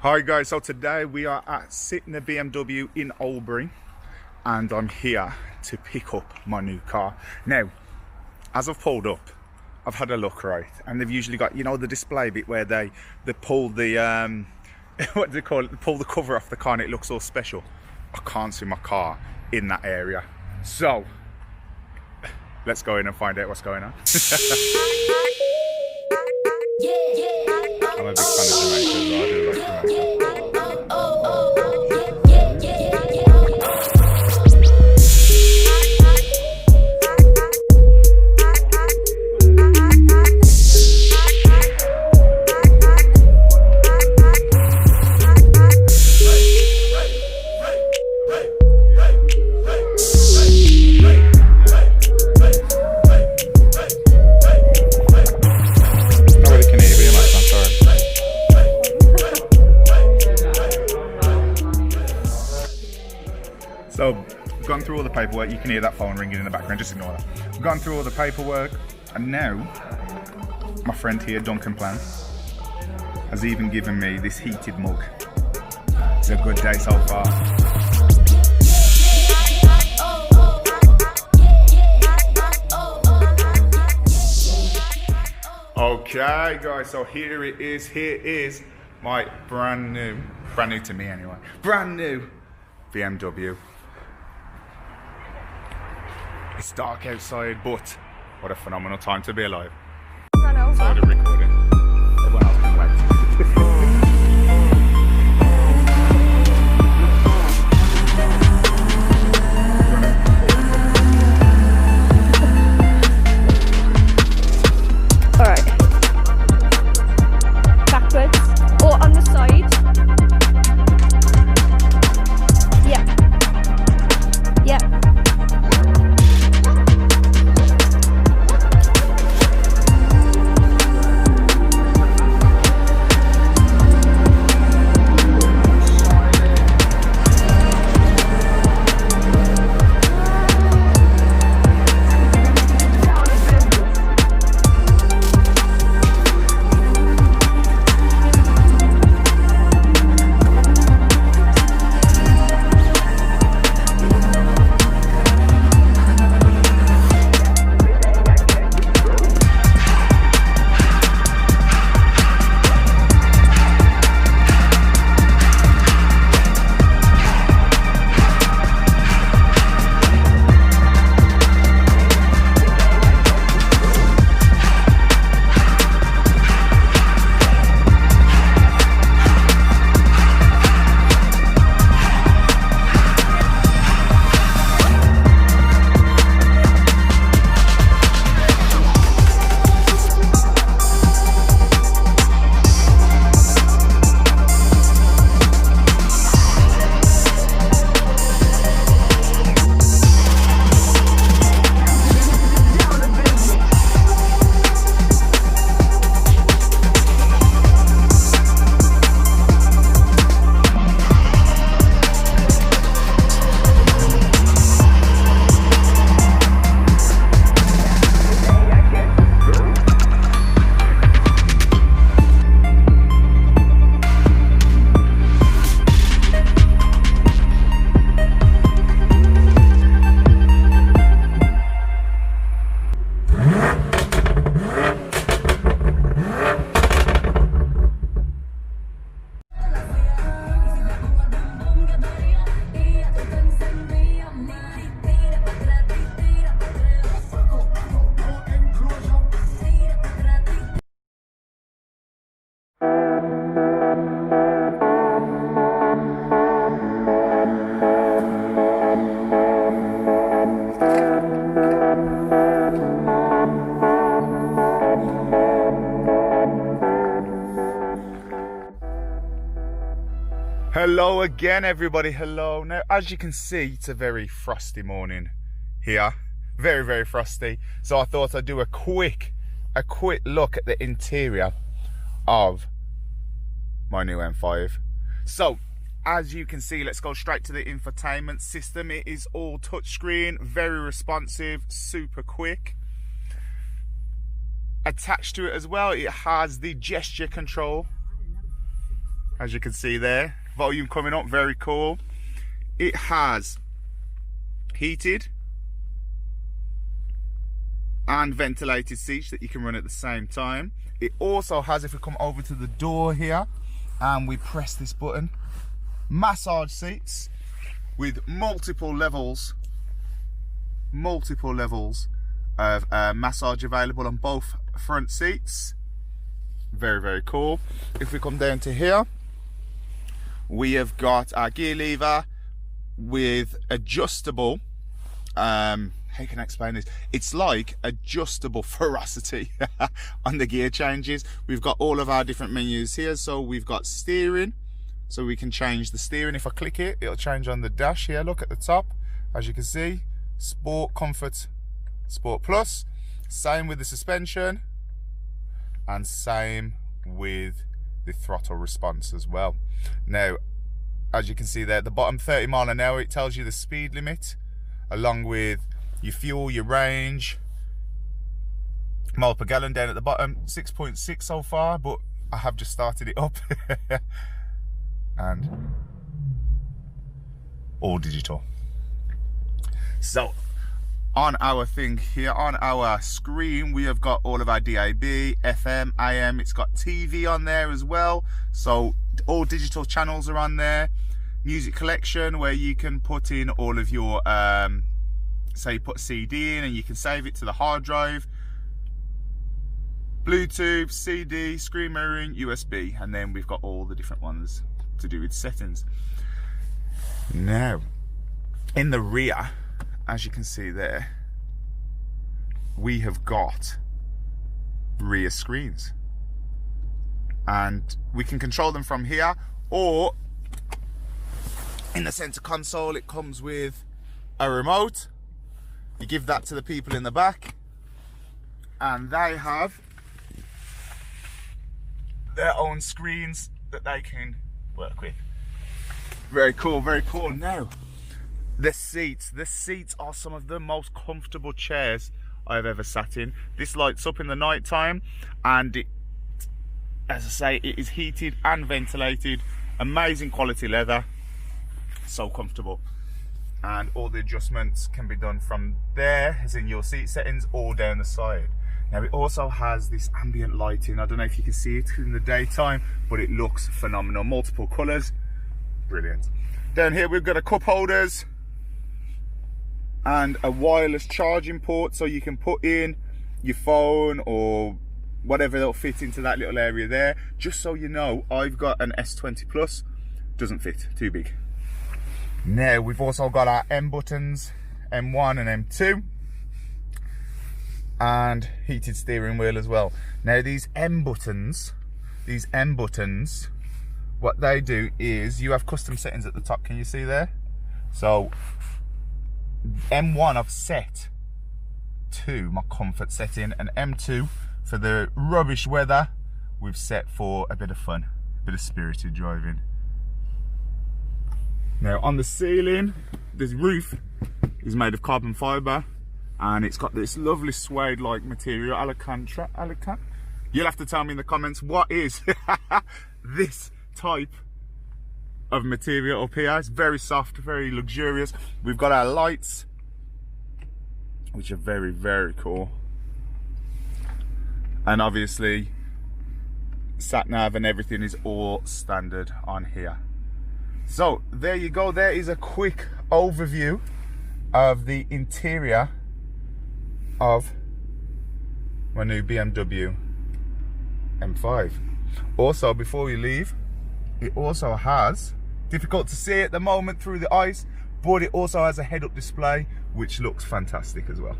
Hi guys, so today we are at Sytner BMW in Albury and I'm here to pick up my new car. Now, as I've pulled up, I've had a look, right, and they've usually got, you know, the display bit where they pull the what do they call it, pull the cover off the car and it looks all special. I can't see my car in that area, so let's go in and find out what's going on. I'm a big fan of Jamaica, so I do like Jamaica. So, we've gone through all the paperwork. You can hear that phone ringing in the background, just ignore that. We've gone through all the paperwork, and now my friend here, Duncan Plan, has even given me this heated mug. It's a good day so far. Okay guys, so here it is. Here is my brand new to me anyway, brand new BMW. It's dark outside, but what a phenomenal time to be alive. I know. Started recording. Everyone else can wait. Alright. Backwards. Or on the side. Yeah. Yeah. Hello again everybody, hello. Now as you can see, it's a very frosty morning here, very, very frosty. So I thought I'd do a quick look at the interior of my new M5. So as you can see, let's go straight to the infotainment system. It is all touchscreen, very responsive, super quick. Attached to it as well, it has the gesture control. as you can see there. Volume coming up, very cool. It has heated and ventilated seats that you can run at the same time. It also has, if we come over to the door here and we press this button, massage seats with multiple levels of massage available on both front seats. Very, very cool. If we come down to here, we have got our gear lever with adjustable, how can I explain this? It's like adjustable ferocity on the gear changes. We've got all of our different menus here. So we've got steering, so we can change the steering. If I click it, it'll change on the dash here. Look at the top, as you can see, Sport, Comfort, Sport Plus. Same with the suspension, and same with the throttle response as well. Now, as you can see there at the bottom, 30 miles an hour, it tells you the speed limit, along with your fuel, your range, mile per gallon down at the bottom. 6.6 so far, but I have just started it up. And all digital. So on our thing here, on our screen, we have got all of our DAB, FM, AM. It's got TV on there as well, so all digital channels are on there. Music collection, where you can put in all of your say you put a CD in and you can save it to the hard drive. Bluetooth, CD, screen mirroring, USB, and then we've got all the different ones to do with settings. Now, in the rear, as you can see there, we have got rear screens, and we can control them from here, or in the center console it comes with a remote. You give that to the people in the back and they have their own screens that they can work with. Very cool, very cool. Now, the seats are some of the most comfortable chairs I've ever sat in. This lights up in the night time, and it, as I say, it is heated and ventilated. Amazing quality leather, so comfortable. And all the adjustments can be done from there, as in your seat settings, or down the side. Now, it also has this ambient lighting. I don't know if you can see it in the daytime, but it looks phenomenal. Multiple colors, brilliant. Down here we've got a cup holders and a wireless charging port, so you can put in your phone or whatever that'll fit into that little area there. Just so you know, I've got an S20 Plus, doesn't fit, too big. Now, we've also got our M buttons, M1 and M2, and heated steering wheel as well. Now, these M buttons, what they do is you have custom settings at the top. Can you see there? So M1 I've set to my comfort setting, and M2 for the rubbish weather we've set for a bit of fun, a bit of spirited driving. Now, on the ceiling, this roof is made of carbon fibre, and it's got this lovely suede-like material, Alcantara. You'll have to tell me in the comments what is this type of material up here. It's very soft, very luxurious. We've got our lights, which are very, very cool. And obviously, sat-nav and everything is all standard on here. So there you go, there is a quick overview of the interior of my new BMW M5. Also, before we leave, it also has, difficult to see at the moment through the ice, but it also has a head-up display which looks fantastic as well.